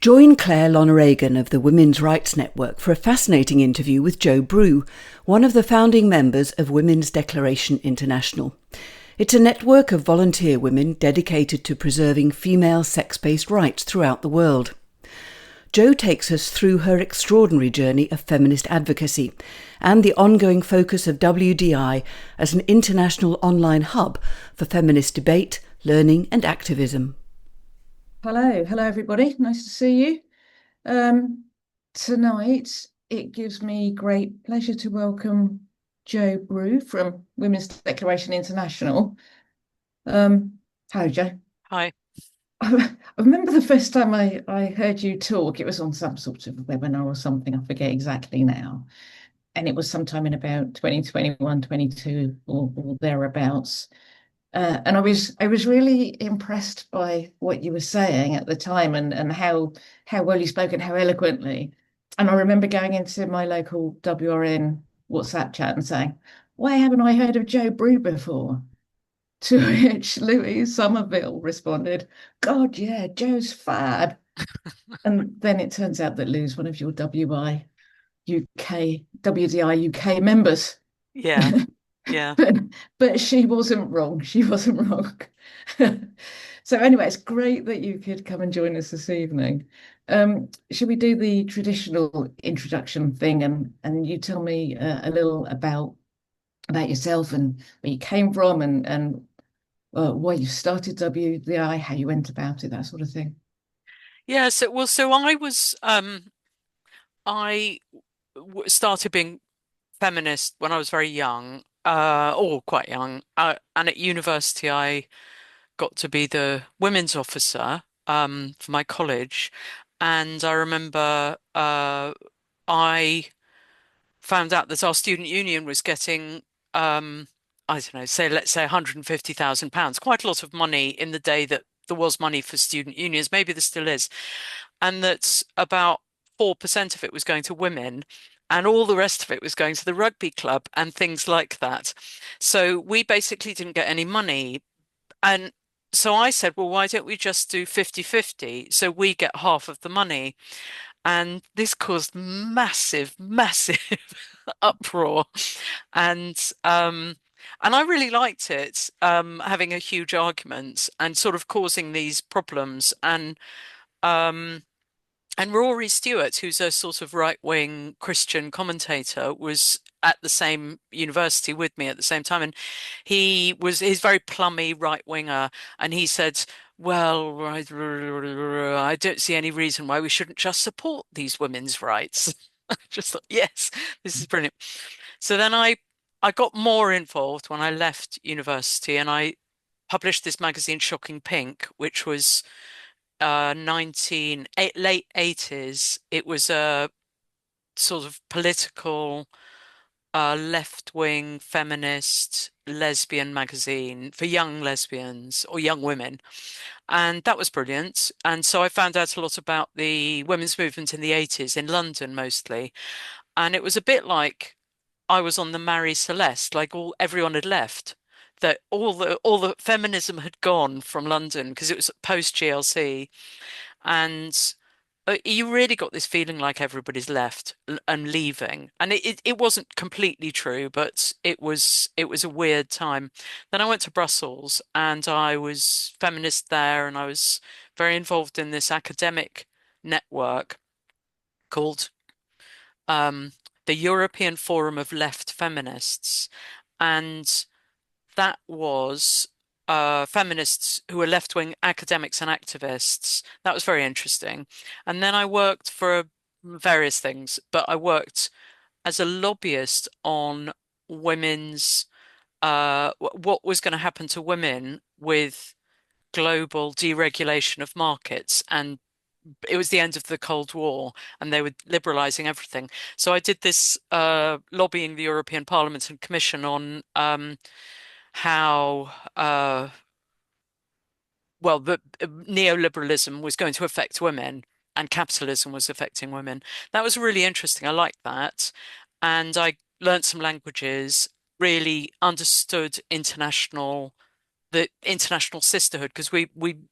Join Claire Lonergan of the Women's Rights Network for a fascinating interview with Jo Brew, one of the founding members of Women's Declaration International. It's a network of volunteer women dedicated to preserving female sex-based rights throughout the world. Jo takes us through her extraordinary journey of feminist advocacy and the ongoing focus of WDI as an international online hub for feminist debate, learning and activism. Hello everybody. Nice to see you. Tonight, it gives me great pleasure to welcome Jo Brew from Women's Declaration International. Hello, Jo. Hi. I remember the first time I heard you talk, it was on some sort of webinar or something, I forget exactly now. And it was sometime in about 2021, 22 or thereabouts. And I was really impressed by what you were saying at the time and how well you spoke and how eloquently. And I remember going into my local WRN WhatsApp chat and saying, "Why haven't I heard of Jo Brew before?" To which Louise Somerville responded, "God, yeah, Jo's fab." And then it turns out that Lou's one of your WDI UK members. Yeah. Yeah. But she wasn't wrong. She wasn't wrong. So anyway, it's great that you could come and join us this evening. Should we do the traditional introduction thing and you tell me a little about yourself and where you came from and why you started WDI, how you went about it, that sort of thing. Yeah. So I started being feminist when I was very young, or quite young. And at university, I got to be the women's officer, for my college. And I remember, I found out that our student union was getting, I don't know, let's say £150,000, quite a lot of money in the day that there was money for student unions. Maybe there still is. And that about 4% of it was going to women. And all the rest of it was going to the rugby club and things like that. So we basically didn't get any money. And so I said, well, why don't we just do 50-50? So we get half of the money. And this caused massive uproar. And and I really liked it, having a huge argument and sort of causing these problems. Um and Rory Stewart, who's a sort of right-wing Christian commentator, was at the same university with me at the same time. And he's very plummy right-winger. And he said, well, I don't see any reason why we shouldn't just support these women's rights. I just thought, yes, this is brilliant. So then I got more involved when I left university and I published this magazine, Shocking Pink, which was late 80s. It was a sort of political, left-wing feminist lesbian magazine for young lesbians or young women. And that was brilliant. And so I found out a lot about the women's movement in the 80s in London mostly. And it was a bit like I was on the Marie Celeste, like everyone had left. That all the feminism had gone from London because it was post GLC. And you really got this feeling like everybody's left and leaving. And it wasn't completely true, but it was a weird time. Then I went to Brussels and I was feminist there and I was very involved in this academic network called um, the European Forum of Left Feminists. And that was feminists who were left-wing academics and activists. That was very interesting. And then I worked for various things, but I worked as a lobbyist on women's what was going to happen to women with global deregulation of markets. And it was the end of the Cold War and they were liberalizing everything. So I did this lobbying the European Parliament and Commission on how well the neoliberalism was going to affect women and capitalism was affecting women. That was really interesting. I liked that. And I learned some languages, really understood international the international sisterhood, because we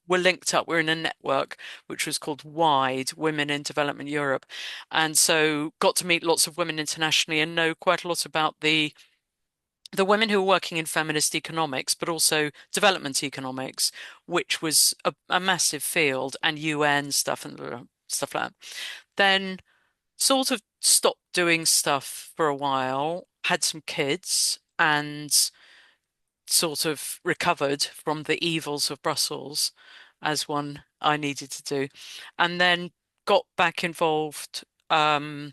were linked up. We're in a network which was called WIDE, Women in Development Europe, and so got to meet lots of women internationally and know quite a lot about the women who were working in feminist economics, but also development economics, which was a massive field, and UN stuff and stuff like that. Then sort of stopped doing stuff for a while, had some kids, and sort of recovered from the evils of Brussels, as one I needed to do, and then got back involved about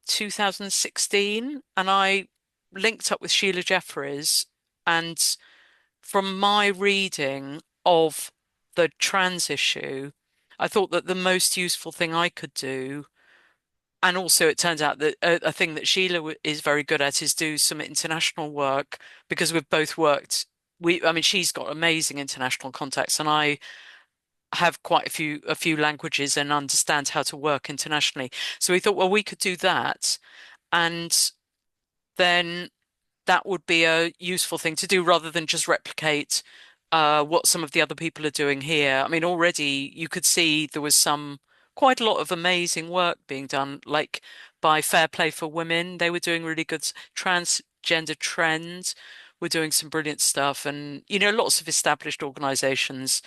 2016, and I linked up with Sheila Jeffries, and from my reading of the trans issue, I thought that the most useful thing I could do, and also it turns out that a thing that Sheila is very good at is do some international work, because we've both worked. I mean, she's got amazing international contacts, and I have quite a few languages and understand how to work internationally. So we thought, well, we could do that, and then that would be a useful thing to do rather than just replicate what some of the other people are doing here. I mean, already you could see there was quite a lot of amazing work being done, like by Fair Play for Women. They were doing really good. Transgender Trend were doing some brilliant stuff, and lots of established organizations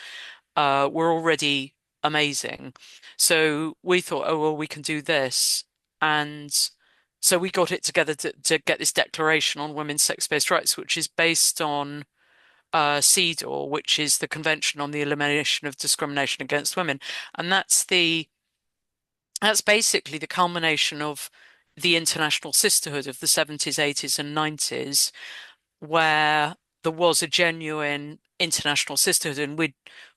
were already amazing. So we thought, oh, well, we can do this. And so we got it together to get this declaration on women's sex-based rights, which is based on CEDAW, which is the Convention on the Elimination of Discrimination Against Women. And that's basically the culmination of the international sisterhood of the 70s, 80s, and 90s, where there was a genuine international sisterhood, and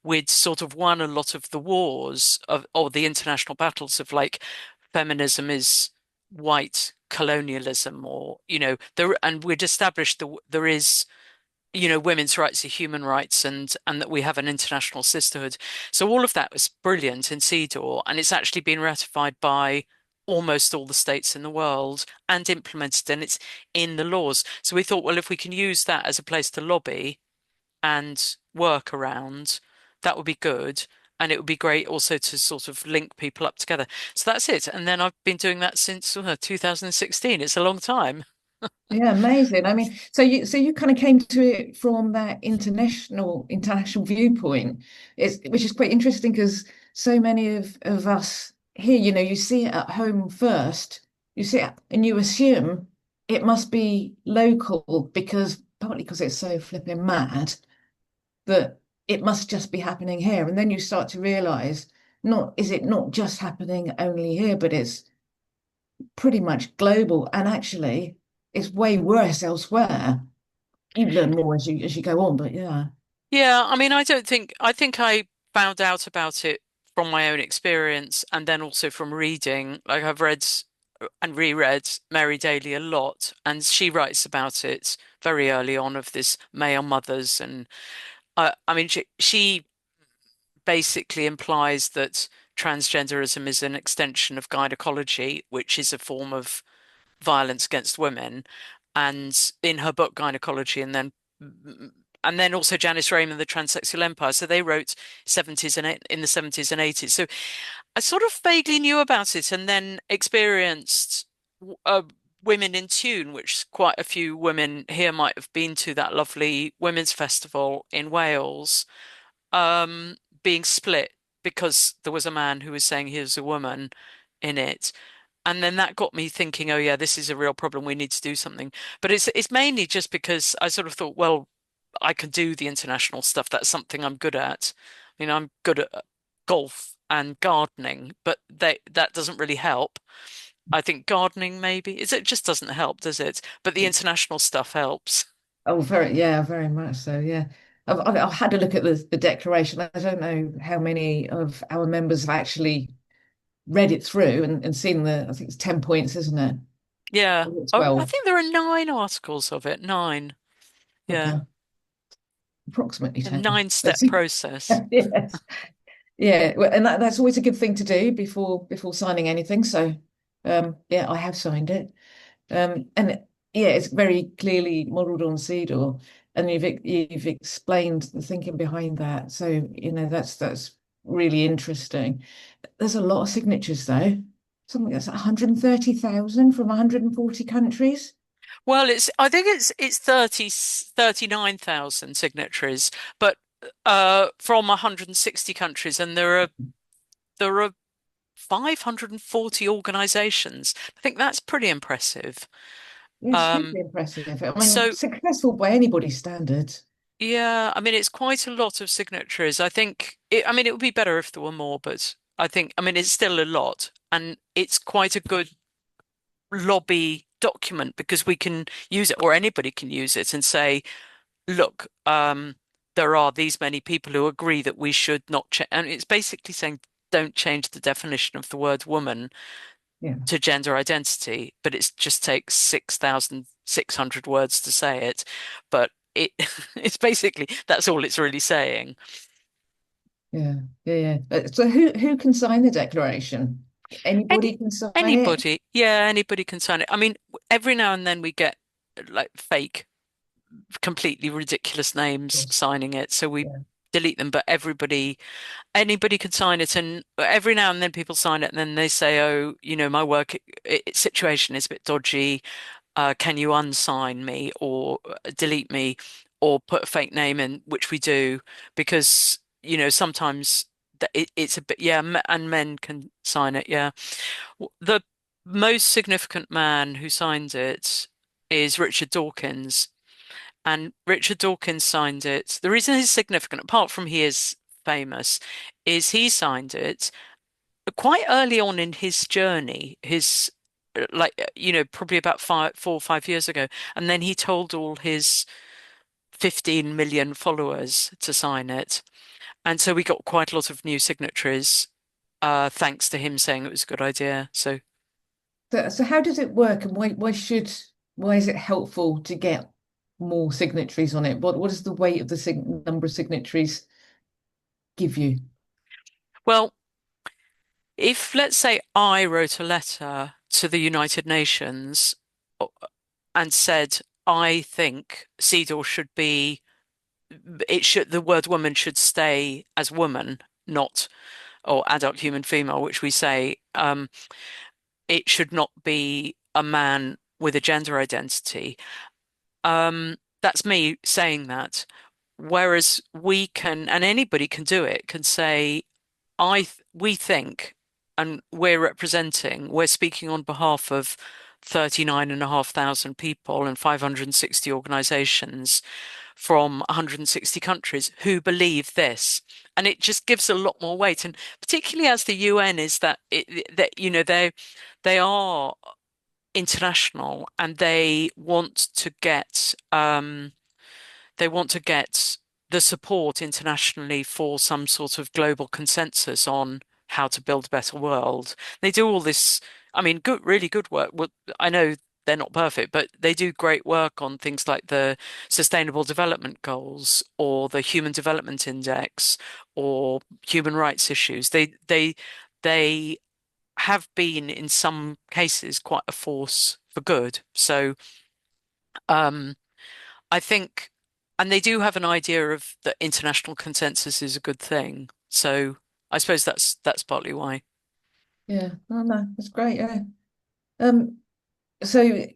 we'd sort of won a lot of the wars or the international battles of, like, feminism is white colonialism, or there, and we'd established there is women's rights are human rights, and that we have an international sisterhood. So all of that was brilliant in CEDAW, and it's actually been ratified by almost all the states in the world and implemented, and it's in the laws. So we thought, well, if we can use that as a place to lobby and work around, that would be good. And it would be great also to sort of link people up together. So that's it. And then I've been doing that since 2016. It's a long time. Yeah, amazing. I mean, so you kind of came to it from that international viewpoint. Which is quite interesting, because so many of us here, you see it at home first. You see it and you assume it must be local, because partly because it's so flipping mad that it must just be happening here. And then you start to realize, not just happening only here, but it's pretty much global. And actually, it's way worse elsewhere. You learn more as you go on, but yeah. Yeah, I mean, I think I found out about it from my own experience, and then also from reading. Like, I've read and reread Mary Daly a lot, and she writes about it very early on, of this male mothers. And I mean, she basically implies that transgenderism is an extension of gynecology, which is a form of violence against women. And in her book Gynecology, and then also Janice Raymond, The Transsexual Empire. So they wrote 70s and in the 70s and 80s. So I sort of vaguely knew about it, and then experienced uh, Women in Tune, which quite a few women here might have been to, that lovely women's festival in Wales, being split because there was a man who was saying he was a woman in it. And then that got me thinking, oh yeah, this is a real problem. We need to do something. But it's mainly just because I sort of thought, well, I can do the international stuff. That's something I'm good at. I mean, I'm good at golf and gardening, but that doesn't really help. I think gardening maybe it just doesn't help, does it? But the international stuff helps. Oh, very much so. Yeah. I've had a look at the declaration. I don't know how many of our members have actually read it through and seen I think it's 10 points, isn't it? Yeah. Or Oh, I 12. think there are 9 articles of it. Nine. Yeah. Okay. Approximately A 10. But 9-step process. yes. Yeah. Well, and that's always a good thing to do before signing anything. So yeah, I have signed it. And yeah, it's very clearly modelled on CEDAW. and you've explained the thinking behind that. So, that's really interesting. There's a lot of signatures though. Something that's 130,000 from 140 countries. Well, I think it's 39,000 signatories, but from 160 countries, and there are 540 organizations. I think that's pretty impressive. It's Um, hugely impressive. I mean, so successful by anybody's standards. yeah, I mean it's quite a lot of signatories. I mean it would be better if there were more, but I mean it's still a lot, and it's quite a good lobby document because we can use it, or anybody can use it and say, look, there are these many people who agree that we should not change. And it's basically saying, don't change the definition of the word woman Yeah, to gender identity, but it just takes 6,600 words to say it. But it's basically, that's all it's really saying. yeah, yeah, yeah. So who can sign the declaration? Any, Anybody can sign it? anybody, yeah, anybody can sign it. I mean, every now and then we get like fake completely ridiculous Of names course. signing it, so we Yeah, delete them. But anybody can sign it, and every now and then people sign it, and then they say, "Oh, my work situation is a bit dodgy. Can you unsign me or delete me or put a fake name in?" Which we do because sometimes it's a bit, yeah, and men can sign it. Yeah, the most significant man who signed it is Richard Dawkins. And Richard Dawkins signed it. The reason he's significant, apart from he is famous, is he signed it quite early on in his journey, probably about 4 or 5 years ago. And then he told all his 15 million followers to sign it. And so we got quite a lot of new signatories, thanks to him saying it was a good idea. So, so how does it work, and why is it helpful to get more signatories on it? What does the weight of the number of signatories give you? well, if let's say I wrote a letter to the United Nations and said, I think CEDAW should be, the word woman should stay as woman, not, or adult human female, which we say, it should not be a man with a gender identity. That's me saying that. Whereas we can, and anybody can do it, can say, we think, and we're speaking on behalf of 39,500 people and 560 organizations from 160 countries who believe this. And it just gives a lot more weight. And particularly as the UN is they are international and they want to get the support internationally for some sort of global consensus on how to build a better world. They do all this, I mean, really good work. Well, I know they're not perfect, but they do great work on things like the Sustainable Development Goals or the Human Development Index or human rights issues. They have been in some cases quite a force for good. So, um, I think, and they do have an idea of that international consensus is a good thing. So I suppose that's partly why. Yeah, oh no, that's great. Yeah. Um, so you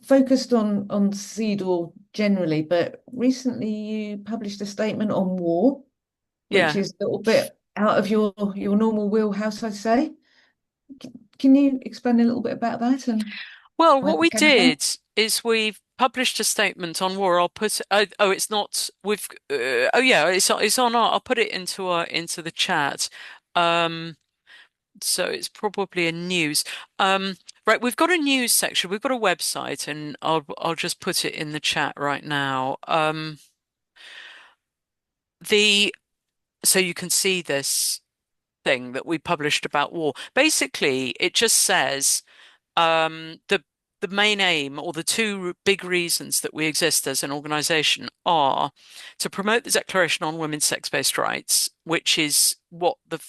focused on CEDAW generally, but recently you published a statement on war, which Yeah. is a little bit out of your normal wheelhouse, I'd say. Can you explain a little bit about that and Well, why what that we came about? did is we've published a statement on war. I'll put it's not we've oh yeah, it's on our I'll put it into the chat. Um so it's probably a news. Um right, we've got a news section. We've got a website and I'll just put it in the chat right now. The so you can see this thing that we published about war. Basically, it just says the main aim or the two big reasons that we exist as an organization are to promote the Declaration on Women's Sex-Based Rights, which is what the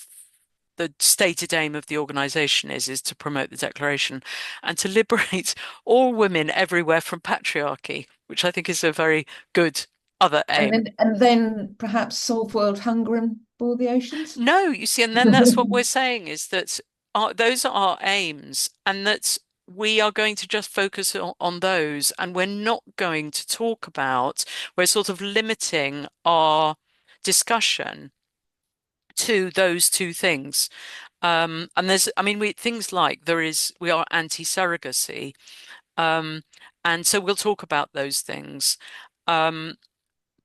stated aim of the organization is to promote the declaration and to liberate all women everywhere from patriarchy. which I think is a very good other aim. And then perhaps solve world hunger and boil the oceans. No, you see, and then that's what we're saying is that those are our aims, and that we are going to just focus on those, and we're not going to talk about, we're sort of limiting our discussion to those two things. And there's, I mean, things like we are anti-surrogacy, um, and so we'll talk about those things. Um,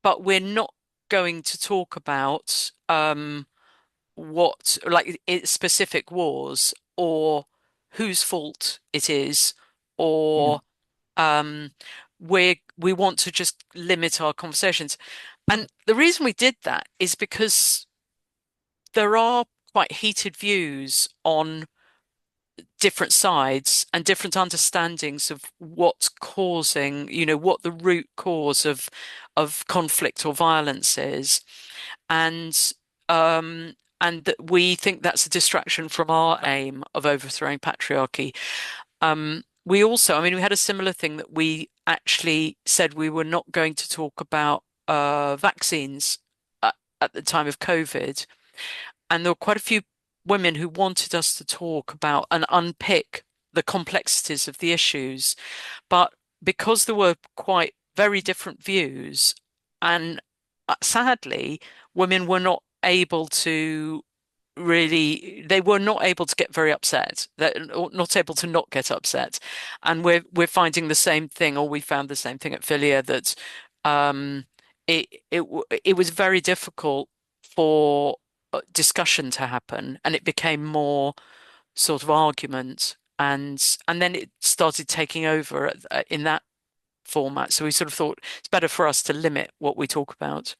but we're not going to talk about what like specific wars or whose fault it is, Yeah, or um we want to just limit our conversations. And the reason we did that is because there are quite heated views on different sides and different understandings of what's causing, what the root cause of conflict or violence is. And that we think that's a distraction from our aim of overthrowing patriarchy. We also, I mean, we had a similar thing that we actually said we were not going to talk about vaccines at the time of COVID. And there were quite a few women who wanted us to talk about and unpick the complexities of the issues. But because there were quite very different views, and sadly, women were not able to they were not able to get very upset. They're not able to not get upset. And we're finding the same thing, or we found the same thing at Filia, that um, it was very difficult for discussion to happen, and it became more sort of argument, and then it started taking over in that format. So we sort of thought it's better for us to limit what we talk about.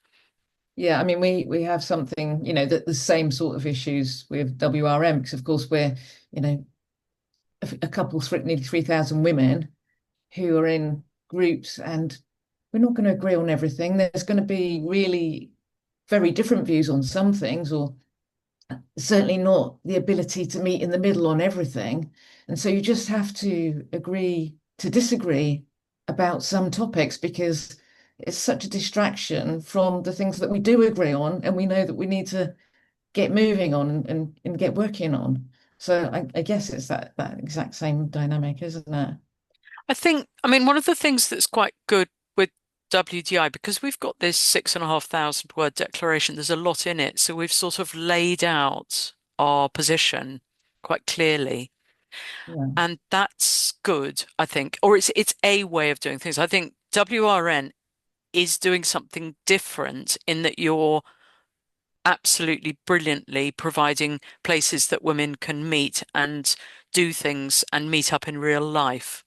yeah. I mean, we have something, that the same sort of issues with WRM, because of course we're, you know, a couple, nearly 3,000 women who are in groups, and we're not going to agree on everything. There's going to be really very different views on some things, or certainly not the ability to meet in the middle on everything. And so you just have to agree to disagree about some topics, because it's such a distraction from the things that we do agree on, and we know that we need to get moving on and get working on. So I guess it's that exact same dynamic, isn't it? I think, I mean, one of the things that's quite good with WDI, because we've got this 6,500 word declaration, there's a lot in it. So we've sort of laid out our position quite clearly. Yeah. And that's good, I think, or it's a way of doing things. I think WRN is doing something different in that you're absolutely brilliantly providing places that women can meet and do things and meet up in real life.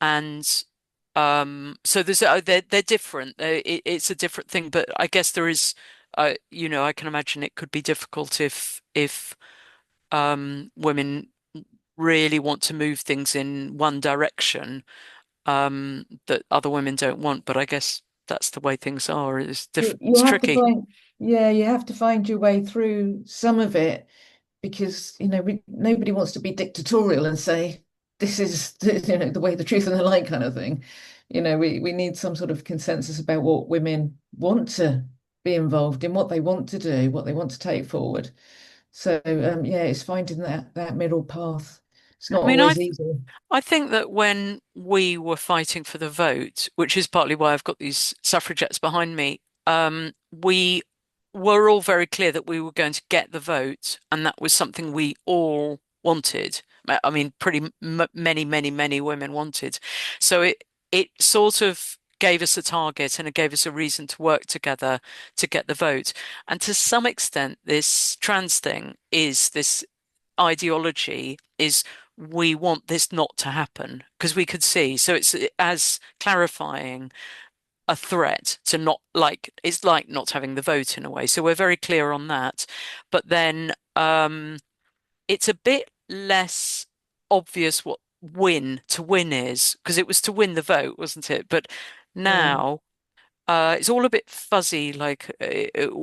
And so they're different. It's a different thing, but I guess there is, I can imagine it could be difficult if women really want to move things in one direction that other women don't want. But I guess that's the way things are. You It's have to tricky. find, yeah, you have to find your way through some of it, because nobody wants to be dictatorial and say this is the way, the truth, and the light kind of thing. We need some sort of consensus about what women want to be involved in, what they want to do, what they want to take forward. So yeah, it's finding that middle path. It's not I mean, always easy. I think that when we were fighting for the vote, which is partly why I've got these suffragettes behind me, we were all very clear that we were going to get the vote, and that was something we all wanted. I mean, pretty m many, many, many women wanted. So it sort of gave us a target, and it gave us a reason to work together to get the vote. And to some extent, this trans thing is this ideology is we want this not to happen because we could see. So it's as clarifying a threat to not like it's like not having the vote in a way. So we're very clear on that. But then it's a bit less obvious what win is, because it was to win the vote, wasn't it? But Yeah. now it's all a bit fuzzy, like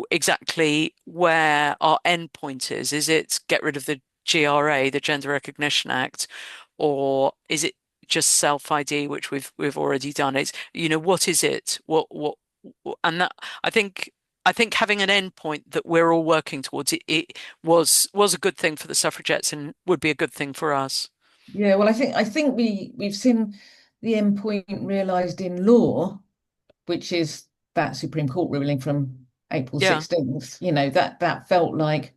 exactly where our end point is. Is it get rid of the GRA, the Gender Recognition Act, or is it just self ID, which we've already done. It's, what is it? And that I think I think having an endpoint that we're all working towards it was a good thing for the suffragettes and would be a good thing for us. Yeah, well, I think we've seen the end point realised in law, which is that Supreme Court ruling from April Yeah. 16th. That felt like,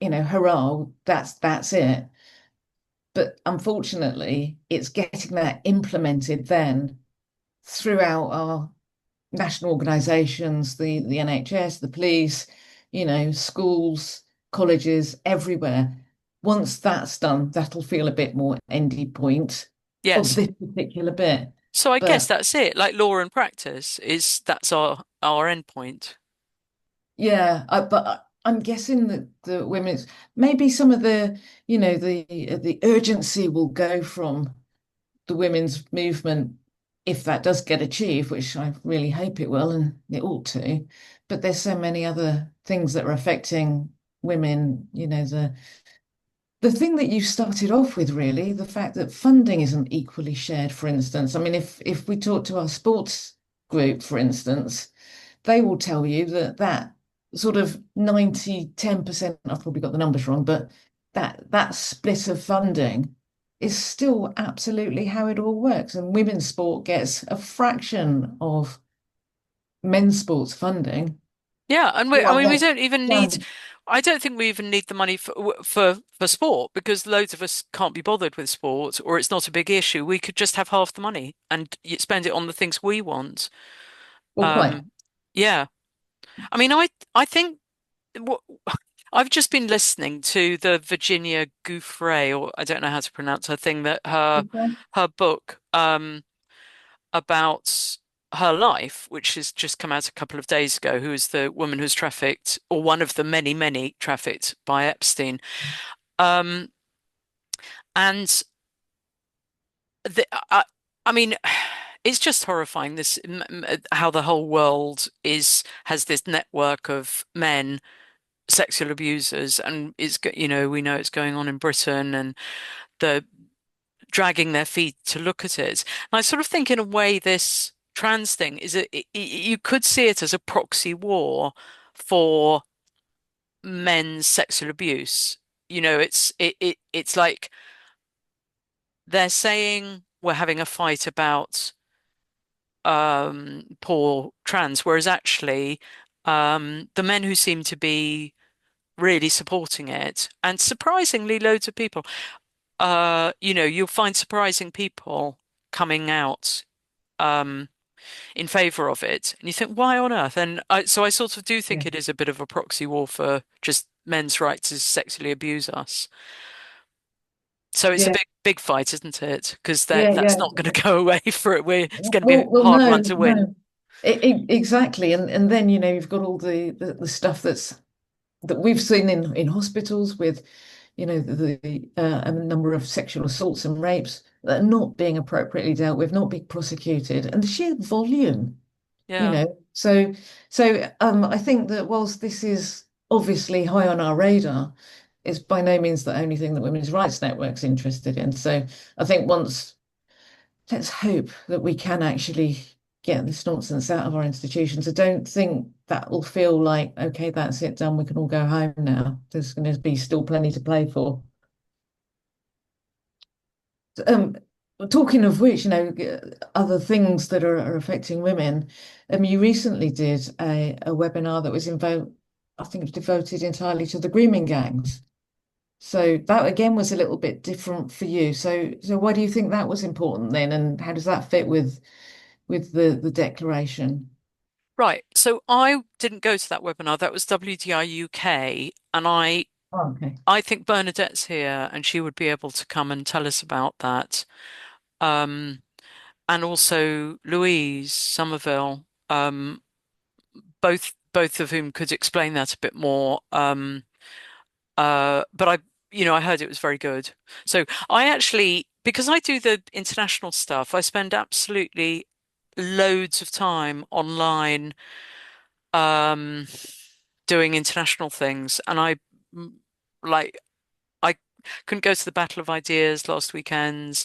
hurrah, that's it. But unfortunately, it's getting that implemented then throughout our national organisations, the NHS, the police, schools, colleges, everywhere. Once that's done, that'll feel a bit more endy point of Yes. this particular bit. So I guess But that's it. Like law and practice is that's our endpoint. yeah, I'm guessing that the women's maybe some of the urgency will go from the women's movement if that does get achieved, which I really hope it will, and it ought to. But there's so many other things that are affecting women, the thing that you started off with, really, the fact that funding isn't equally shared, for instance. I mean, if we talk to our sports group, for instance, they will tell you that sort of 90-10%, I've probably got the numbers wrong, but that split of funding is still absolutely how it all works. And women's sport gets a fraction of men's sports funding. Yeah, and So I I mean, we don't don't even need. understand. I don't think we even need the money for sport because loads of us can't be bothered with sport, or it's not a big issue. We could just have half the money and spend it on the things we want. Well, quite. Um, yeah, I mean, I think what I've just been listening to the Virginia Gouffre, or I don't know how to pronounce her thing, that Okay. her book about her life, which has just come out a couple of days ago, who is the woman who's trafficked, or one of the many, many trafficked by Epstein. Um, and the, I mean, it's just horrifying this how the whole world has this network of men sexual abusers, and we know it's going on in Britain, and the dragging their feet to look at it. And I sort of think in a way this trans thing you could see it as a proxy war for men's sexual abuse. It's like they're saying we're having a fight about poor trans, whereas actually the men who seem to be really supporting it, and surprisingly loads of people, you'll find surprising people coming out um in favor of it, and you think, why on earth? And so I sort of do Yeah. think it is a bit of a proxy war for just men's right to sexually abuse us. So it's a Yeah. big fight, isn't it? Because Yeah. that's Yeah. not going to go away for it. It's going to be a Well, hard one no, to win. no. Exactly. And then, you've got all the stuff that we've seen in hospitals with, a number of sexual assaults and rapes that are not being appropriately dealt with, not being prosecuted, and the sheer volume, you Yeah. know. So I think that whilst this is obviously high on our radar, it's by no means the only thing that Women's Rights Network's interested in. So I think let's hope that we can actually get this nonsense out of our institutions. I don't think that will feel like, okay, that's it, done. We can all go home now. There's going to be still plenty to play for. Um, Talking of which, other things that are affecting women. You recently did a webinar that was I think it was devoted entirely to the grooming gangs. So that again was a little bit different for you. So why do you think that was important then, and how does that fit with the declaration? Right. So I didn't go to that webinar. That was WDI UK, and Oh, okay. I think Bernadette's here, and she would be able to come and tell us about that. Um, and also Louise Somerville, both of whom could explain that a bit more. But I heard it was very good. So I actually, because I do the international stuff, I spend absolutely loads of time online, um, doing international things, and like I couldn't go to the Battle of Ideas last weekend.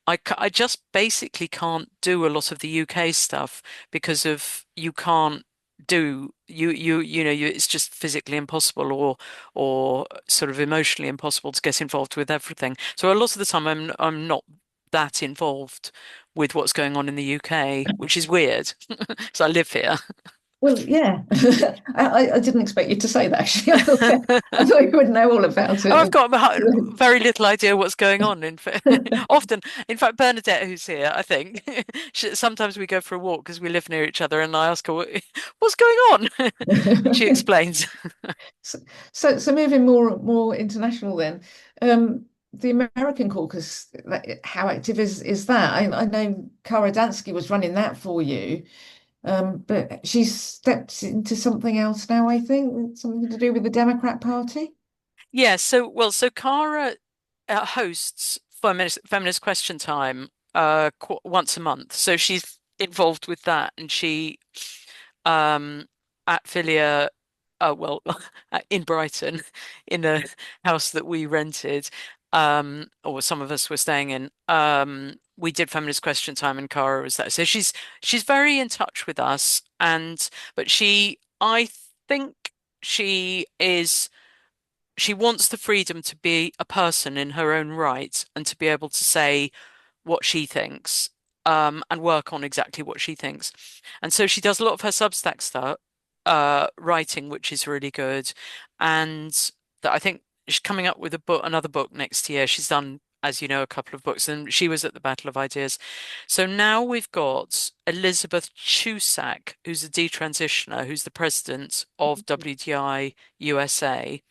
I just basically can't do a lot of the UK stuff because of you can't do it's just physically impossible or sort of emotionally impossible to get involved with everything. So a lot of the time I'm not that involved with what's going on in the UK, which is weird. So I live here. Well, yeah, I didn't expect you to say that actually. I thought you would know all about Oh, it. I've got very little idea what's going on. In fact, often, in fact, Bernadette, who's here, I think, sometimes we go for a walk because we live near each other, and I ask her, "What's going on?" And she explains. So, so moving more international then. The American caucus, how active is that? I know Kara Dansky was running that for you, but she's stepped into something else now, I think, something to do with the Democrat Party. Yeah, so Cara hosts feminist Question Time qu once a month. So she's involved with that, and she um at Filia well in Brighton in a house that we rented or some of us were staying in, we did feminist Question Time and Cara was there. So she's very in touch with us, and but I think she is she wants the freedom to be a person in her own right and to be able to say what she thinks, and work on exactly what she thinks. And so she does a lot of her Substack stuff, writing, which is really good. And that I think she's coming up with another book next year. She's done, as you know, a couple of books, and she was at the Battle of Ideas. So now we've got Elizabeth Chusak, who's a detransitioner, who's the president of WDI USA.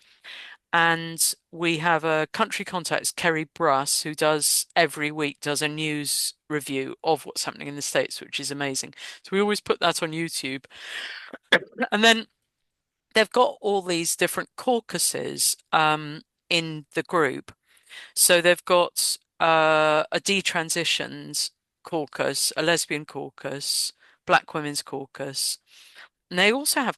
And we have a country contact, Kerry Bruss, who does every week does a news review of what's happening in the States, which is amazing. So we always put that on YouTube. And then they've got all these different caucuses in the group. So they've got a detransitions caucus, a lesbian caucus, Black women's caucus. And they also have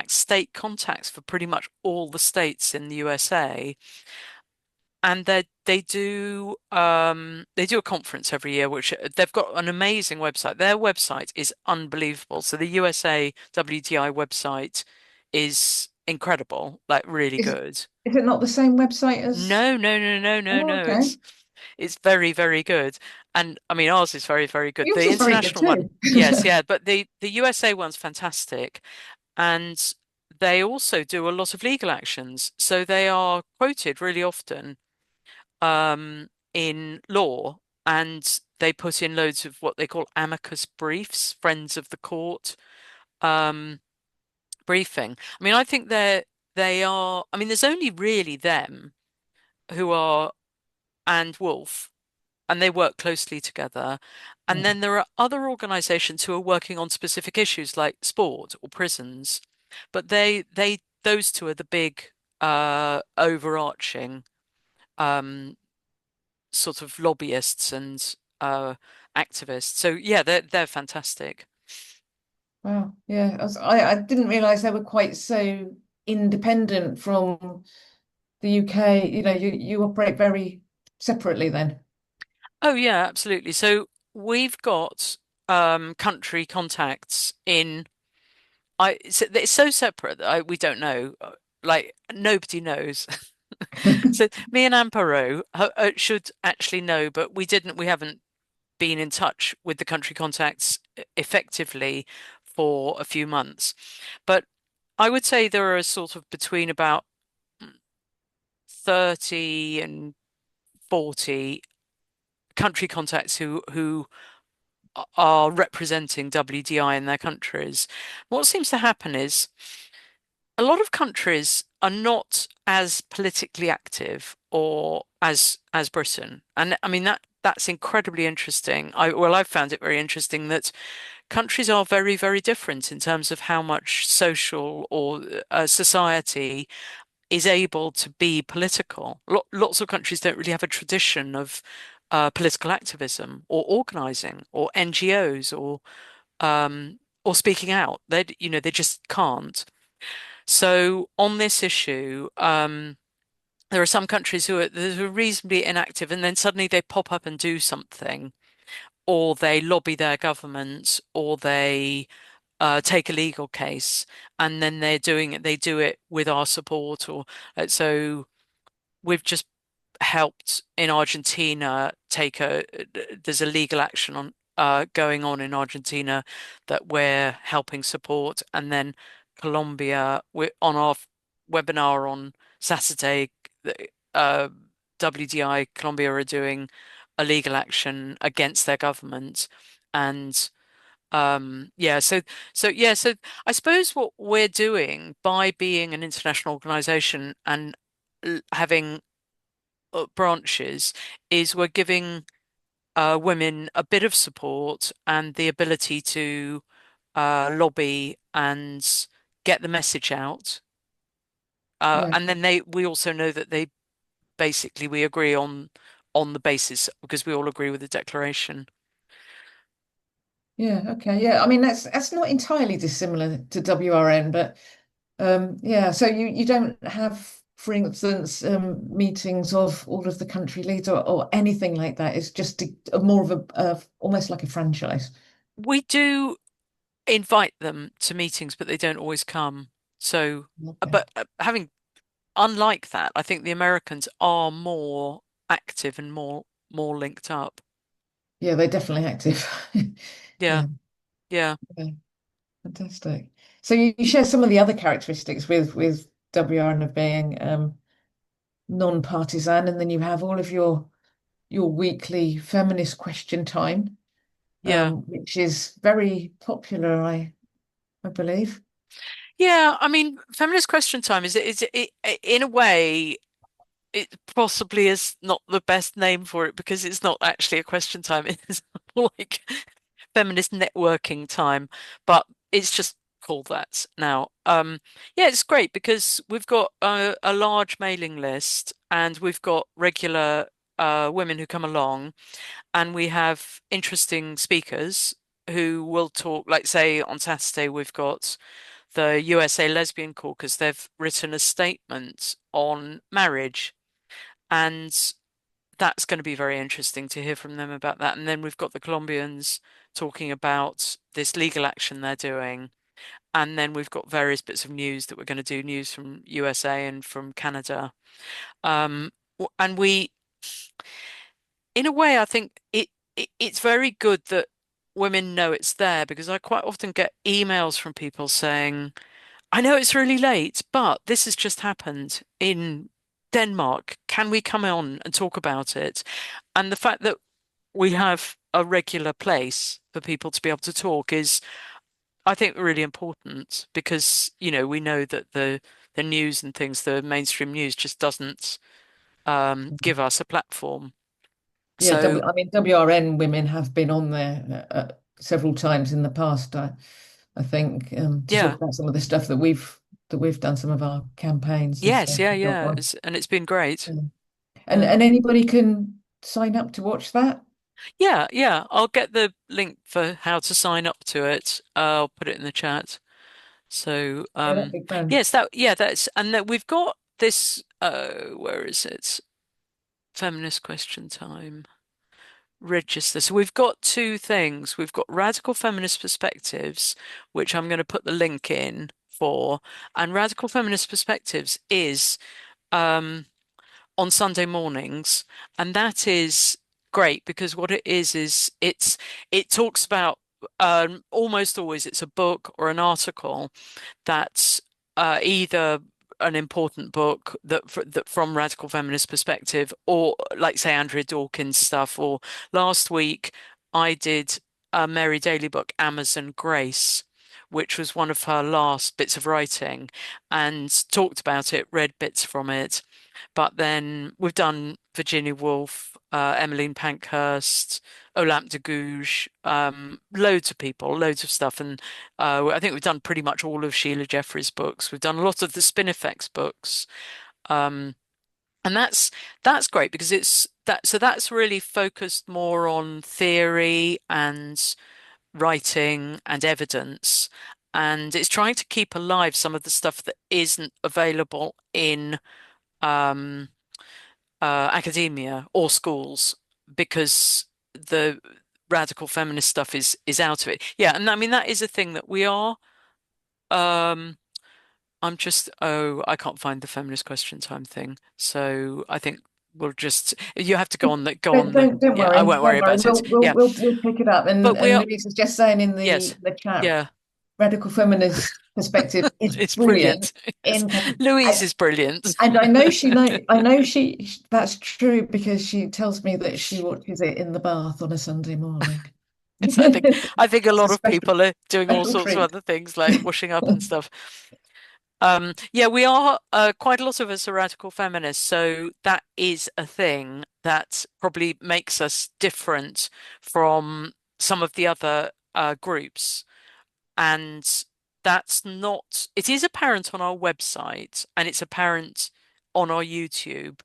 state contacts for pretty much all the states in the USA. And they do a conference every year, which they've got an amazing website. Their website is unbelievable. So the USA WDI website is incredible, like really Is good. is it not the same website as? No, no, no, no, no, Oh, no. okay. It's very, very good. And I mean ours is very, very good. Yours The is very good international one, too. yes, yeah, but the USA one's fantastic. And they also do a lot of legal actions. So they are quoted really often in law, and they put in loads of what they call amicus briefs, friends of the court um, briefing. I mean, I think they are. I mean, there's only really them who are and Wolf, and they work closely together. And Yeah. then there are other organisations who are working on specific issues like sport or prisons, but those two are the big overarching um, sort of lobbyists and activists. So yeah, they're fantastic. Wow. Yeah. I didn't realize they were quite so independent from the UK. You operate very separately then. Oh yeah, absolutely. So we've got country contacts in it's so separate that we don't know. Like nobody knows. So me and Amparo should actually know, but we haven't been in touch with the country contacts effectively for a few months. But I would say there are sort of between about 30 and 40 country contacts who are representing WDI in their countries. What seems to happen is a lot of countries are not as politically active or as Britain. And I mean that's incredibly interesting. I've found it very interesting that countries are very, very different in terms of how much social or society is able to be political. Lots of countries don't really have a tradition of political activism or organizing or NGOs or speaking out. They just can't. So on this issue, there are some countries who are reasonably inactive, and then suddenly they pop up and do something, or they lobby their government, or they take a legal case, and then they're doing it. They do it with our support, or so we've just helped in Argentina take a. There's a legal action on going on in Argentina that we're helping support, and then Colombia. We're on our webinar on Saturday. Uh, WDI Colombia are doing a legal action against their government, and yeah, so I suppose what we're doing by being an international organization and having branches is we're giving women a bit of support and the ability to lobby and get the message out. Yeah. And then we also know that they basically we agree on the basis because we all agree with the declaration. Yeah. Okay. Yeah. I mean, that's not entirely dissimilar to WRN, but yeah. So you don't have, for instance, meetings of all of the country leads or anything like that. It's just more of a almost like a franchise. We do invite them to meetings, but they don't always come. So, Okay. but having unlike that, I think the Americans are more active and more linked up. Yeah, they're definitely active. Yeah, Yeah. yeah, Okay. Fantastic. So you share some of the other characteristics with WRN of being non-partisan, and then you have all of your weekly feminist question time, yeah, which is very popular, I believe. yeah. I mean, feminist question time is in a way it possibly is not the best name for it because it's not actually a question time. It's more like feminist networking time, but it's just called that now. Yeah, it's great because we've got a large mailing list and we've got regular women who come along, and we have interesting speakers who will talk. Like, say, on Saturday, we've got the USA Lesbian Caucus. They've written a statement on marriage, and that's going to be very interesting to hear from them about that. And then we've got the Colombians talking about this legal action they're doing. And then we've got various bits of news that we're going to do, news from USA and from Canada. And in a way, I think it's very good that women know it's there because I quite often get emails from people saying, I know it's really late, but this has just happened in Denmark. Can we come on and talk about it? And the fact that we have a regular place for people to be able to talk is, I think, really important because, we know that the news and things, the mainstream news just doesn't give us a platform. Yeah, So I mean, WRN women have been on there several times in the past. I think to talk yeah, about some of the stuff that we've done, some of our campaigns and yes, stuff. yeah, We've got yeah, one. and it's been great. Yeah. Yeah, And anybody can sign up to watch that. yeah, yeah. I'll get the link for how to sign up to it. I'll put it in the chat. So, Yeah, that'd be grand. yes, that's, and that we've got this, where is it? Feminist question time. Register. So we've got two things. We've got radical feminist perspectives, which I'm going to put the link in for. And radical feminist perspectives is on Sunday mornings, and that is great because what it is it talks about almost always it's a book or an article that's either an important book that from radical feminist perspective, or like say Andrea Dawkins stuff. Or last week I did a Mary Daly book, Amazon Grace, which was one of her last bits of writing, and talked about it, read bits from it. But then we've done Virginia Woolf, Emmeline Pankhurst, Olympe de Gouges, loads of people, loads of stuff. And I think we've done pretty much all of Sheila Jeffrey's books. We've done a lot of the Spin Effects books. Um, and that's great because that's really focused more on theory and writing and evidence. And it's trying to keep alive some of the stuff that isn't available in academia or schools because the radical feminist stuff is out of it. Yeah, and I mean that is a thing that we are. Um, I'm just I can't find the feminist question time thing, so I think we'll just you have to Don't yeah, I worry, won't worry don't worry. about it. Yeah, We'll pick it up. but we And are Louise is just saying in yes, the chat, yeah, radical feminist perspective is it's brilliant brilliant. Yes. in Louise is brilliant. and I know that's true because she tells me that she watches it in the bath on a Sunday morning. Yes, I think a It's a lot of people are doing all special sorts of treat. other things like washing up and stuff. Yeah, we are quite a lot of us are radical feminists, so that is a thing that probably makes us different from some of the other groups. And that's not, it is apparent on our website and it's apparent on our YouTube,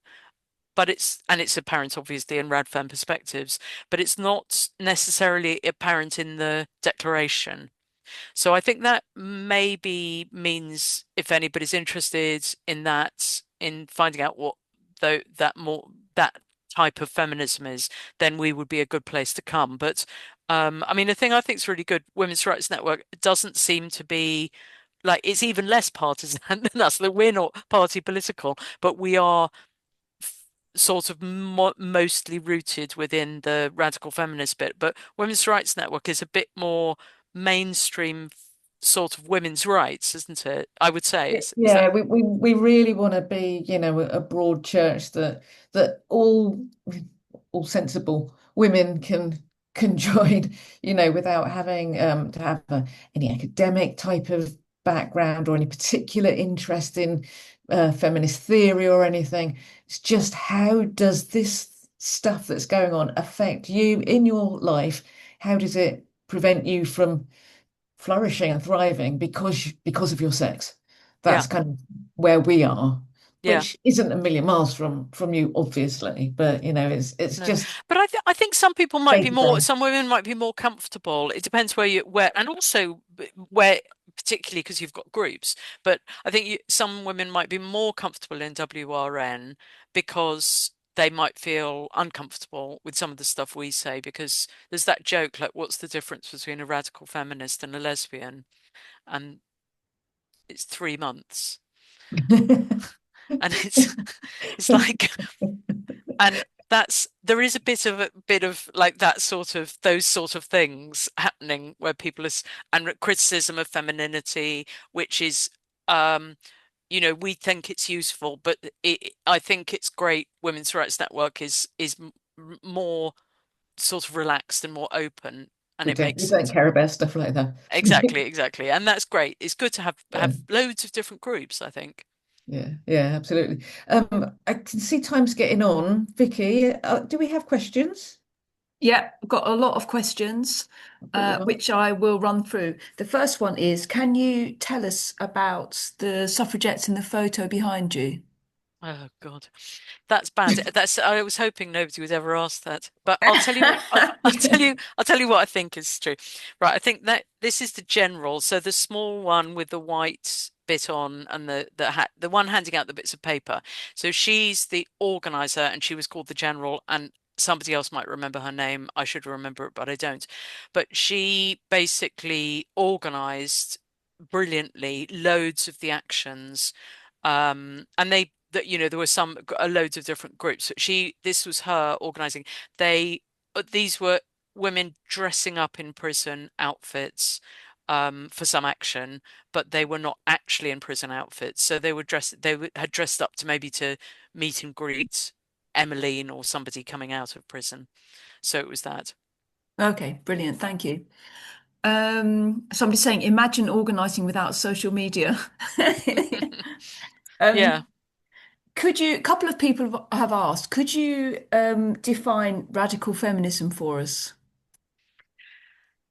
but it's apparent obviously in Radfem Perspectives, but it's not necessarily apparent in the declaration. So I think that maybe means if anybody's interested in that, in finding out what though that type of feminism is, then we would be a good place to come. But I mean, the thing I think is really good, Women's Rights Network doesn't seem to be like it's even less partisan than us. That we're not party political, but we are sort of mostly rooted within the radical feminist bit, but Women's Rights Network is a bit more mainstream sort of women's rights, isn't it? I would say. Is that Yeah, we really want to be, a broad church that all sensible women can join, without having to have any academic type of background or any particular interest in feminist theory or anything. It's just how does this stuff that's going on affect you in your life? How does it prevent you from flourishing and thriving because of your sex? yeah, That's kind of where we are, yeah. which isn't a million miles from you, obviously, but it's No, just but I think some people might day be to more, day. some women might be more comfortable. It depends where, and also where, particularly because you've got groups. But I think some women might be more comfortable in WRN because they might feel uncomfortable with some of the stuff we say because there's that joke like, what's the difference between a radical feminist and a lesbian? And it's 3 months, and it's it's like. And that's there is a bit of like that sort of those sort of things happening where people is and criticism of femininity, which is um we think it's useful, but I think it's great. Women's Rights Network is more sort of relaxed and more open, and it We makes don't it care about stuff like that. exactly, and that's great. It's good to have Yeah, have loads of different groups, I think. yeah, absolutely. I can see time's getting on. Vicky, do we have questions? Yeah, I've got a lot of questions, I'll put you on. which I will run through. The first one is, can you tell us about the suffragettes in the photo behind you? Oh God. That's bad. That's I was hoping nobody would ever ask that. But I'll tell you I'll tell you what I think is true. Right, I think that this is the general. So the small one with the white bit on and the one handing out the bits of paper. So she's the organizer and she was called the general and somebody else might remember her name. I should remember it, but I don't. But she basically organized brilliantly loads of the actions and they that there were some loads of different groups. But this was her organizing. These were women dressing up in prison outfits for some action, but they were not actually in prison outfits. So had dressed up to maybe to meet and greet Emmeline or somebody coming out of prison. So it was that. Okay, brilliant. Thank you. Somebody's saying, imagine organizing without social media. Yeah. Um, a couple of people have asked, could you define radical feminism for us?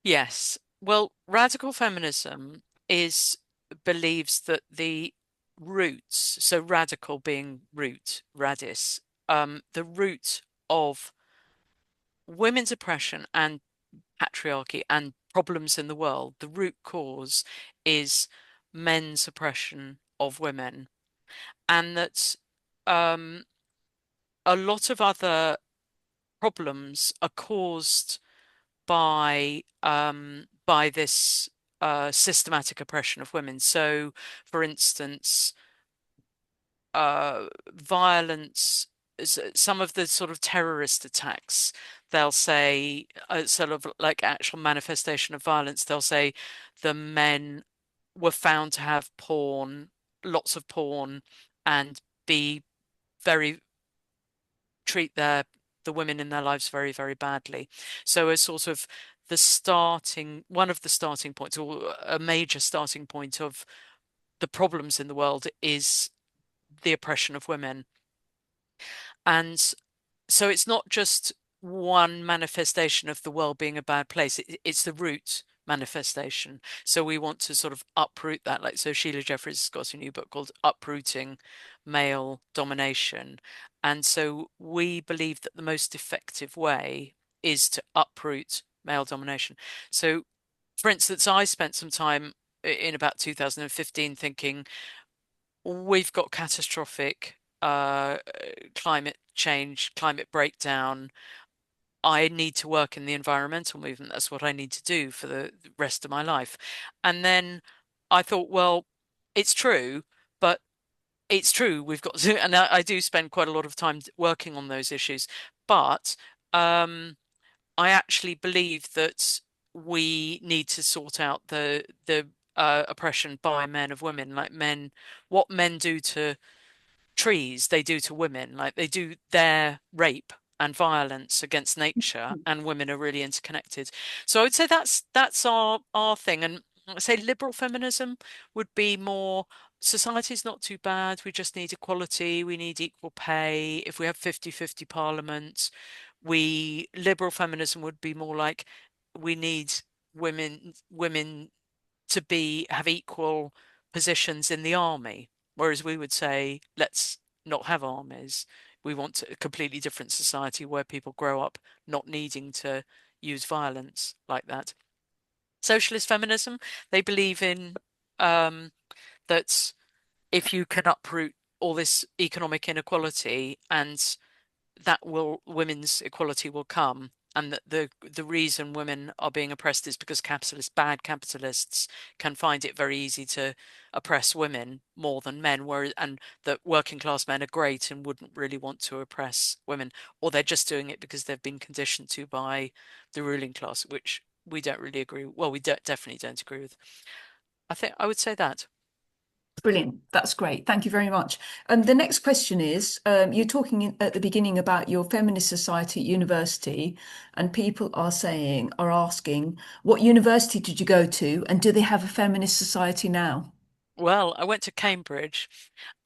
Yes. Well, radical feminism is believes that the roots, so radical being root, radis, the root of women's oppression and patriarchy and problems in the world, the root cause is men's oppression of women, and that um, a lot of other problems are caused by this systematic oppression of women. So, for instance, violence, some of the sort of terrorist attacks, they'll say, sort of like actual manifestation of violence, they'll say the men were found to have porn, lots of porn, and be very treat the women in their lives very, very badly. So it's sort of one of the starting points, or a major starting point of the problems in the world is the oppression of women. And so it's not just one manifestation of the world being a bad place, it's the root manifestation. So we want to sort of uproot that. Like, so Sheila Jeffreys has got a new book called Uprooting Male Domination. And so we believe that the most effective way is to uproot male domination. So, for instance, I spent some time in about 2015 thinking we've got catastrophic climate change, climate breakdown. I need to work in the environmental movement. That's what I need to do for the rest of my life. And then I thought, well, it's true, but it's true. We've got to, and I do spend quite a lot of time working on those issues. But I actually believe that we need to sort out the oppression by men of women, like men, what men do to trees, they do to women. Like they do their rape and violence against nature, and women are really interconnected. So I would say that's our thing. And I say liberal feminism would be more society's not too bad. We just need equality. We need equal pay. If we have 50-50 parliament, liberal feminism would be more like we need women to have equal positions in the army. Whereas we would say, let's not have armies. We want a completely different society where people grow up not needing to use violence like that. Socialist feminism, they believe in that if you can uproot all this economic inequality, and women's equality will come, and that the reason women are being oppressed is because bad capitalists can find it very easy to oppress women more than men, and that working class men are great and wouldn't really want to oppress women, or they're just doing it because they've been conditioned to by the ruling class, which we don't really agree. Well, we definitely don't agree with. I think I would say that. Brilliant. That's great. Thank you very much. The next question is, you're talking at the beginning about your feminist society at university, and people are asking, what university did you go to, and do they have a feminist society now? Well, I went to Cambridge,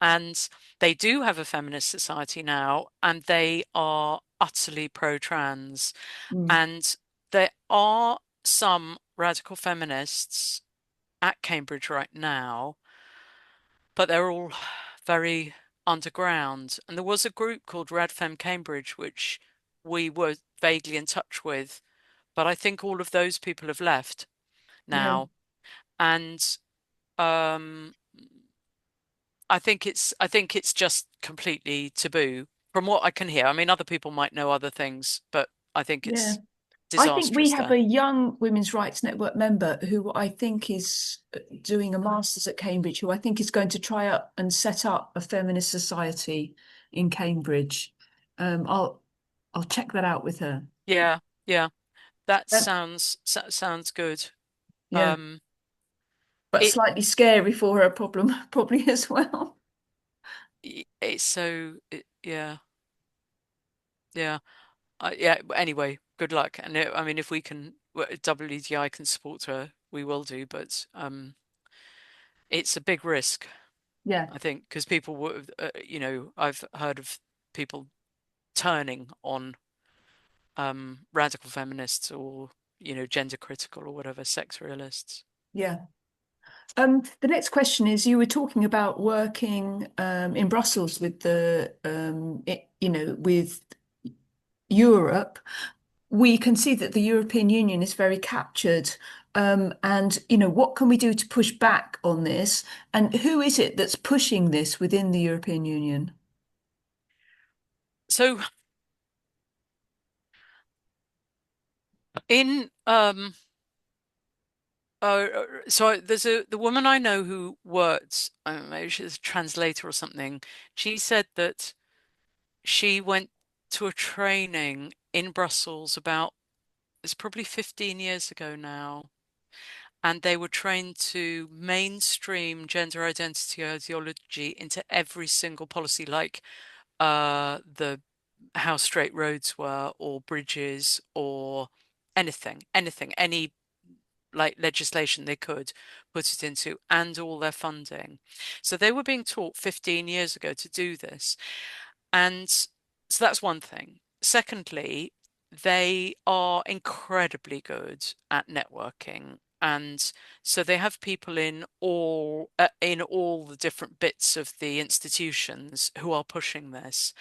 and they do have a feminist society now, and they are utterly pro-trans. Mm. And there are some radical feminists at Cambridge right now, but they're all very underground. And there was a group called RadFem Cambridge, which we were vaguely in touch with, but I think all of those people have left Yeah. now. And um, I think it's just completely taboo from what I can hear. I mean, other people might know other things, but I think Yeah. it's I think we disastrous have there. a young Women's Rights Network member who I think is doing a master's at Cambridge, who I think is going to try up and set up a feminist society in Cambridge. I'll check that out with her. Yeah, yeah, that Uh, sounds good. yeah, Um, but it slightly scary for her, problem probably as well. it's so yeah, yeah, yeah. Anyway, good luck. And I mean, if WDI can support her, we will do. But it's a big risk, Yeah, I think, because people I've heard of people turning on radical feminists, or gender critical, or whatever, sex realists. yeah. The next question is, you were talking about working in Brussels with with Europe. We can see that the European Union is very captured. And, what can we do to push back on this? And who is it that's pushing this within the European Union? So in so there's the woman I know who works, I don't know, maybe she's a translator or something. She said that she went to a training in Brussels about, it's probably 15 years ago now, and they were trained to mainstream gender identity ideology into every single policy, like the how straight roads were, or bridges, or anything, any like legislation they could put it into, and all their funding. So they were being taught 15 years ago to do this. And so that's one thing. Secondly, they are incredibly good at networking. And so they have people in all the different bits of the institutions who are pushing this.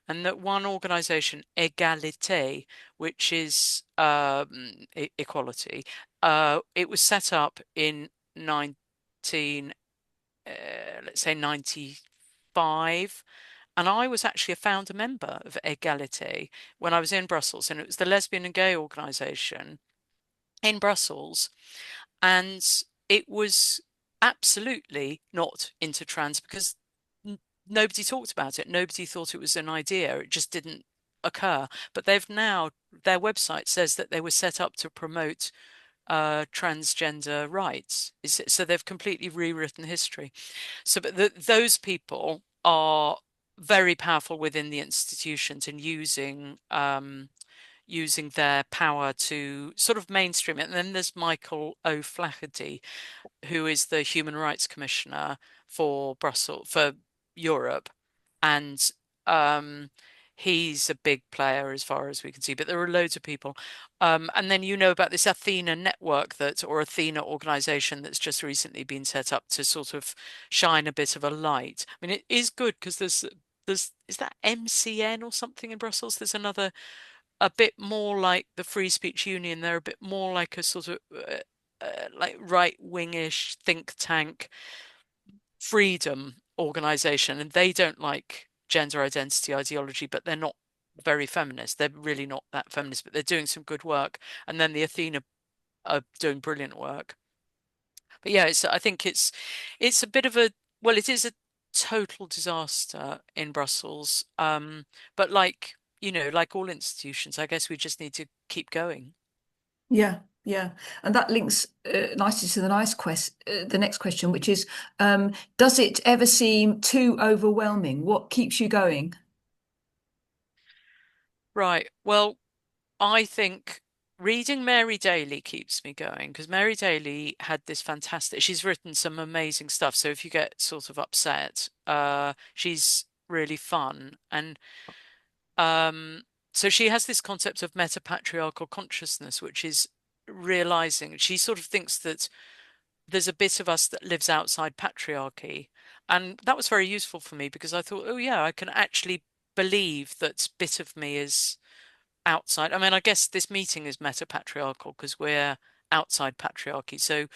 And that one organization, Égalité, which is equality, it was set up in 19, let's say 95. And I was actually a founder member of Égalité when I was in Brussels, and it was the lesbian and gay organization in Brussels. And it was absolutely not into trans because nobody talked about it. Nobody thought it was an idea. It just didn't occur. But they've now, their website says that they were set up to promote transgender rights. So they've completely rewritten history. So, but those people are very powerful within the institutions and using their power to sort of mainstream it. And then there's Michael O'Flaherty, who is the Human Rights Commissioner for Brussels, for Europe, and he's a big player as far as we can see. But there are loads of people, and then you know about this Athena network or Athena organization that's just recently been set up to sort of shine a bit of a light. I mean, it is good because there's is that MCN or something in Brussels? There's another a bit more like the Free Speech Union. They're a bit more like a sort of like right-wingish think tank freedom organization, and they don't like gender identity ideology, but they're not very feminist. They're really not that feminist, but they're doing some good work. And then the Athena are doing brilliant work. But yeah, I think it's a bit of a, well, it is a total disaster in Brussels. But like, like all institutions, I guess we just need to keep going. Yeah, yeah, and that links nicely to the next question, which is, does it ever seem too overwhelming? What keeps you going? Right. Well, I think reading Mary Daly keeps me going because Mary Daly had this fantastic, she's written some amazing stuff. So if you get sort of upset, she's really fun. And um, so she has this concept of meta-patriarchal consciousness, which is realizing, she sort of thinks that there's a bit of us that lives outside patriarchy. And that was very useful for me because I thought, oh yeah, I can actually believe that bit of me is outside. I mean, I guess this meeting is meta-patriarchal because we're outside patriarchy. So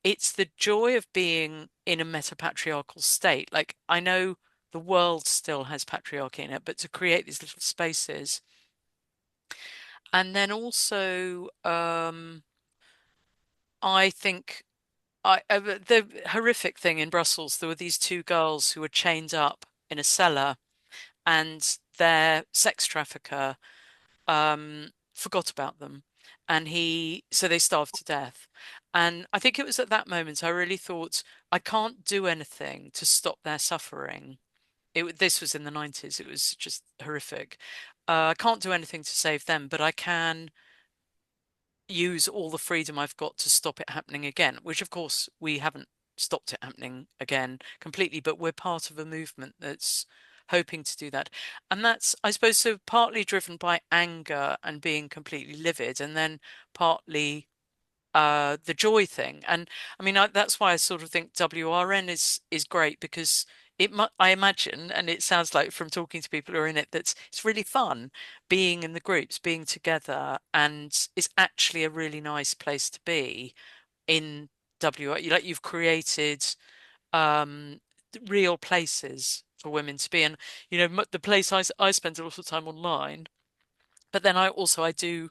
it's the joy of being in a meta-patriarchal state. Like, I know the world still has patriarchy in it, but to create these little spaces. And then also, I think the horrific thing in Brussels, there were these two girls who were chained up in a cellar, and their sex trafficker forgot about them, and so they starved to death. And I think it was at that moment I really thought, I can't do anything to stop their suffering. This was in the 90s. It was just horrific. I can't do anything to save them, but I can use all the freedom I've got to stop it happening again, which of course we haven't stopped it happening again completely, but we're part of a movement that's hoping to do that. And that's, I suppose, so partly driven by anger and being completely livid, and then partly the joy thing. And I mean, that's why I sort of think WRN is great because I imagine, and it sounds like from talking to people who are in it, that it's really fun being in the groups, being together, and it's actually a really nice place to be in WR. Like, you've created um, real places for women to be. And the place I spend a lot of time online, but then I do,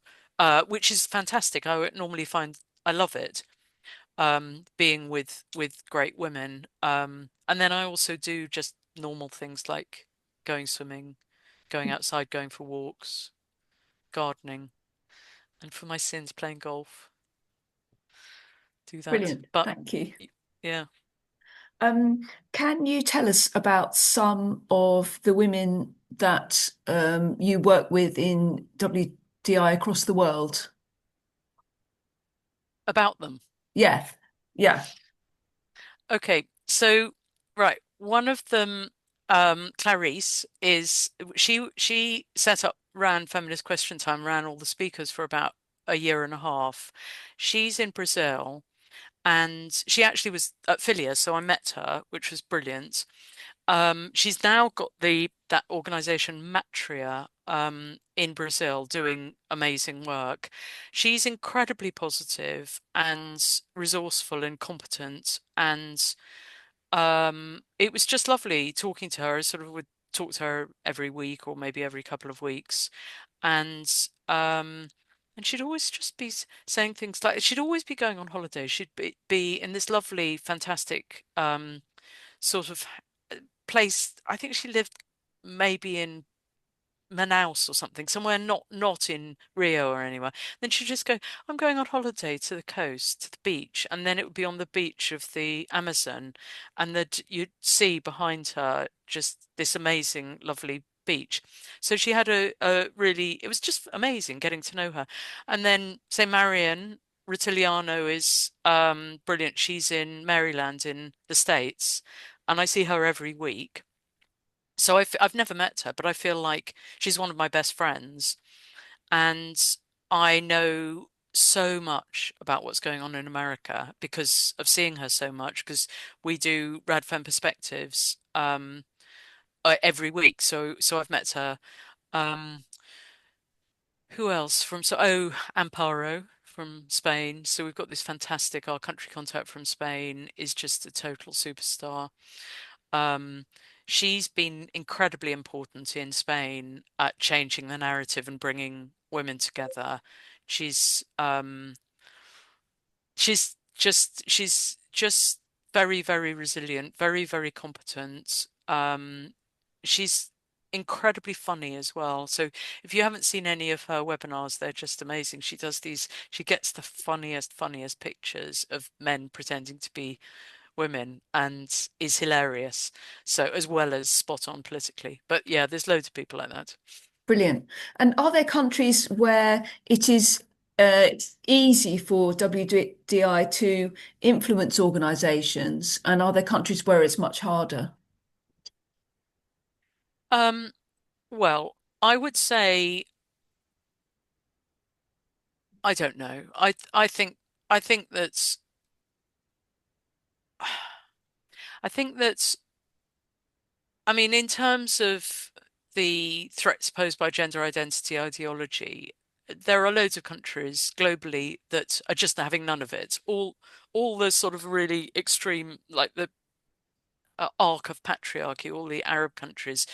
which is fantastic. I would normally find I love it, being with great women. And then I also do just normal things like going swimming, going outside, going for walks, gardening, and for my sins, playing golf. Do that. Brilliant. But Thank you. yeah. Can you tell us about some of the women that you work with in WDI across the world? About them. Yeah, yeah. Okay, so right, one of them, Clarice, is she ran Feminist Question Time, ran all the speakers for about a year and a half. She's in Brazil, and she actually was at Filia, so I met her, which was brilliant. She's now got that organization Matria in Brazil doing amazing work. She's incredibly positive and resourceful and competent, and it was just lovely talking to her. I sort of would talk to her every week or maybe every couple of weeks, and um, and she'd always just be saying things like she'd always be going on holiday. She'd be in this lovely, fantastic sort of place. I think she lived maybe in Manaus or something, somewhere not in Rio or anywhere. Then she'd just go, I'm going on holiday to the coast, to the beach, and then it would be on the beach of the Amazon, and that you'd see behind her just this amazing, lovely beach. So she had a really, it was just amazing getting to know her. And then say Marion Rotiliano is brilliant. She's in Maryland in the States, and I see her every week. So I've never met her, but I feel like she's one of my best friends. And I know so much about what's going on in America because of seeing her so much, because we do Rad Femme Perspectives every week. So I've met her. Um, who else Amparo from Spain. So we've got this fantastic, our country contact from Spain is just a total superstar. Um, she's been incredibly important in Spain at changing the narrative and bringing women together. She's um, she's just very, very resilient, very, very competent. She's incredibly funny as well. So if you haven't seen any of her webinars, they're just amazing. She gets the funniest pictures of men pretending to be women and is hilarious. So as well as spot on politically. But yeah, there's loads of people like that. Brilliant. And are there countries where it is easy for WDI to influence organisations, and are there countries where it's much harder? Um, well, I would say I don't know. I think that I think that I mean in terms of the threats posed by gender identity ideology, there are loads of countries globally that are just having none of it. All the sort of really extreme, like the arc of patriarchy, all the Arab countries,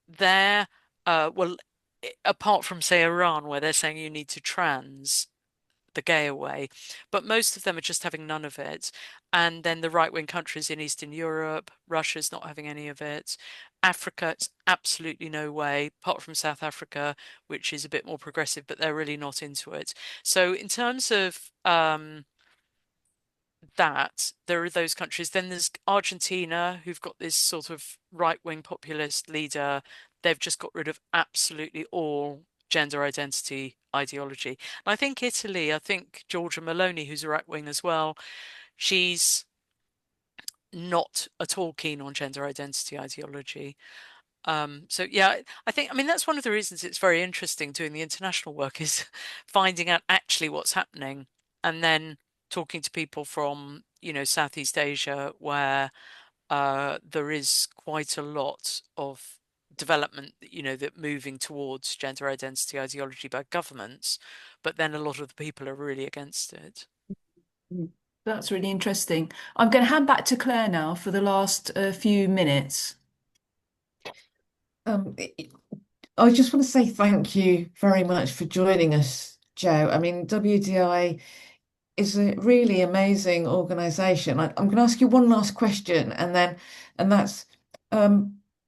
they're well, apart from say Iran, where they're saying you need to trans the gay away, but most of them are just having none of it. And then the right-wing countries in Eastern Europe, Russia's not having any of it. Africa, it's absolutely no way, apart from South Africa, which is a bit more progressive, but they're really not into it. So in terms of that, there are those countries. Then there's Argentina, who've got this sort of right-wing populist leader. They've just got rid of absolutely all gender identity ideology. And I think Italy, I think Giorgia Meloni, who's a right-wing as well, she's not at all keen on gender identity ideology. So yeah, I mean, that's one of the reasons it's very interesting doing the international work is finding out actually what's happening and then talking to people from, Southeast Asia where there is quite a lot of development, that moving towards gender identity ideology by governments, but then a lot of the people are really against it. Mm. That's really interesting. I'm going to hand back to Claire now for the last few minutes. I just want to say thank you very much for joining us, Joe. I mean, WDI is a really amazing organisation. I'm going to ask you one last question, and that's,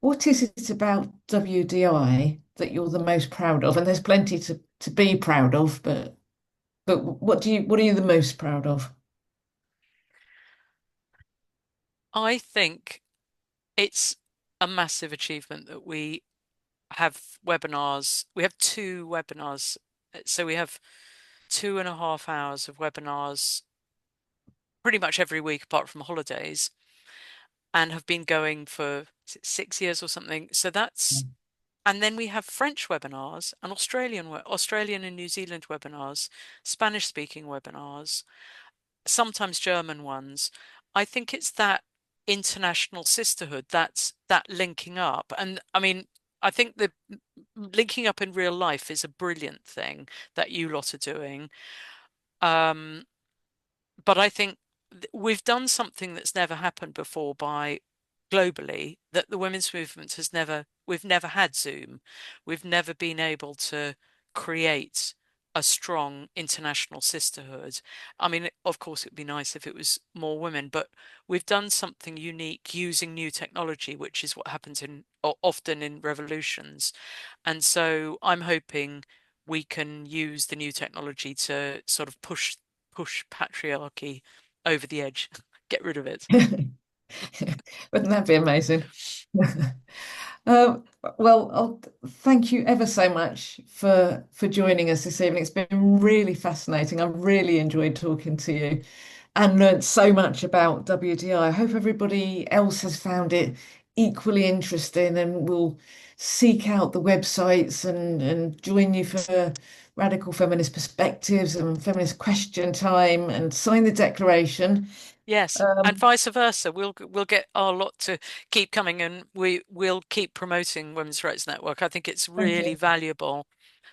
what is it about WDI that you're the most proud of? And there's plenty to be proud of, but what are you the most proud of? I think it's a massive achievement that we have webinars. We have 2 webinars. So we have 2.5 hours of webinars pretty much every week apart from holidays, and have been going for 6 years or something. So that's, and then we have French webinars and Australian and New Zealand webinars, Spanish speaking webinars, sometimes German ones. I think it's that international sisterhood, that linking up. And I mean, I think the linking up in real life is a brilliant thing that you lot are doing. Um, but I think we've done something that's never happened before by globally, that the women's movement has never, we've never had Zoom. We've never been able to create a strong international sisterhood. I mean, of course, it'd be nice if it was more women, but we've done something unique using new technology, which is what happens often in revolutions. And so I'm hoping we can use the new technology to sort of push patriarchy over the edge, get rid of it. Wouldn't that be amazing? Um, well, thank you ever so much for joining us this evening. It's been really fascinating. I've really enjoyed talking to you and learned so much about WDI. I hope everybody else has found it equally interesting and will seek out the websites and join you for Radical Feminist Perspectives and Feminist Question Time and sign the declaration. Yes, and Um, vice versa. We'll get our lot to keep coming, and we'll keep promoting Women's Rights Network. I think it's thank really you. valuable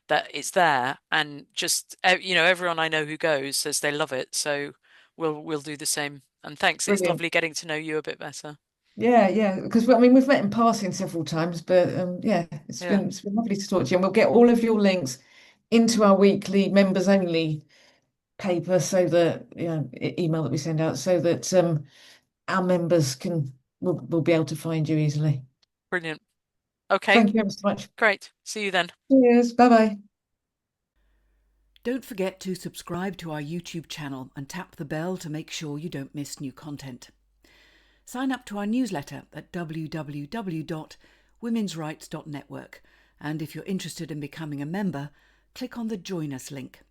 that it's there, and just everyone I know who goes says they love it. So we'll do the same. And thanks. It's Brilliant. lovely getting to know you a bit better. Yeah, yeah, because I mean we've met in passing several times, but yeah, Yeah, it's been lovely to talk to you, and we'll get all of your links into our weekly members only paper, so that email that we send out, so that our members will be able to find you easily. brilliant. Okay, Thank you ever so much. great. See you then. Cheers. Bye bye. Don't forget to subscribe to our YouTube channel and tap the bell to make sure you don't miss new content. Sign up to our newsletter at www.womensrights.network, and if you're interested in becoming a member, click on the Join Us link.